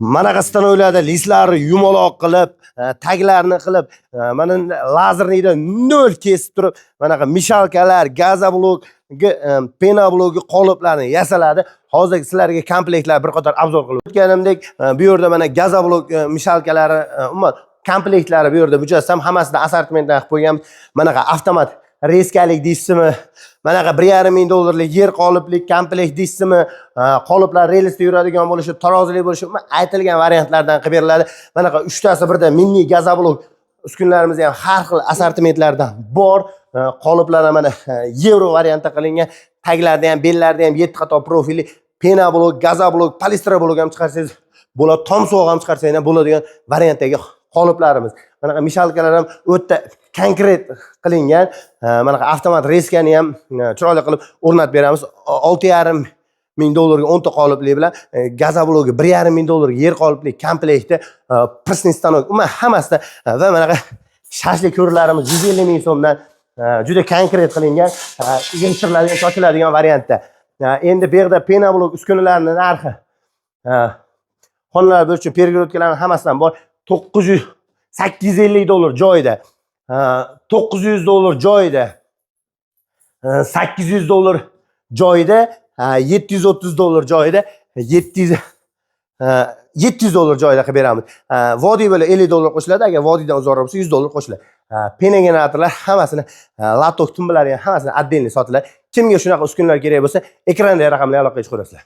mana stanoylarda listlarni yumaloq qilib, taglarni qilib, mana lazernikda 0 kesib turib, mana mishalkalar, gazoblok, penablok qoliplarni yasaladi. Hozir sizlarga komplektlar bir qator obzor qilib o'tganimdek, bu yerda mana gazoblok mishalkalari, umuman komplektlari bu yerda mujassam, hammasini assortimentdan qilib qo'yganmiz. Mana avtomat reskalik deysizmi, mana $1,5 ming yer qoliplik komplekt deysizmi, qoliplar relsda yuradigan bo'lishi, tarozilik bo'lishi, aytilgan variantlardan qilib beriladi. Mana 3 tasi birda mini gazoblok uskunlarimiz ham har xil assortimentlardan bor. Qoliplar mana yevro variantda qilingan, taglarda ham, bellarda ham 7 qator profilli penablok, gazoblok, polistiroblok ham chiqarsangiz bo'ladi, tomsuvoq ham chiqarsangiz ham bo'ladigan variantdagi qoliplarimiz. Mana mishalkalar ham o'ta konkret qilingan. Mana avtomat reskani ham chiroyli qilib o'rnatib beramiz. $6,5 ming ga 10 ta qolipli bilan gazoblogi $1,5 ming yer qolipli komplekti, prsni stanok, umuman hammasida va mana shashlik ko'rlarimiz 150 ming so'mdan juda konkret qilingan, yig'ishtiriladigan, sochiladigan variantda. Endi bu yerda penablok uskunalarning narxi xonalar bo'yicha pergorodkalarning hammasidan bor. $850 joyida, $900 joyida, $800 joyida, $730 joyida, $700 joyida qilib beramiz. Vodiy bo'lib $50 qo'shiladi, agar vodiydan uzoqroq bo'lsa $100 qo'shiladi. Pena generatorlar hammasini, latok tumbalari ham hammasini отдельно sotiladi. Kimga shunaqa uskunalar kerak bo'lsa, ekrandagi raqamlarga aloqaga chiqaverasizlar.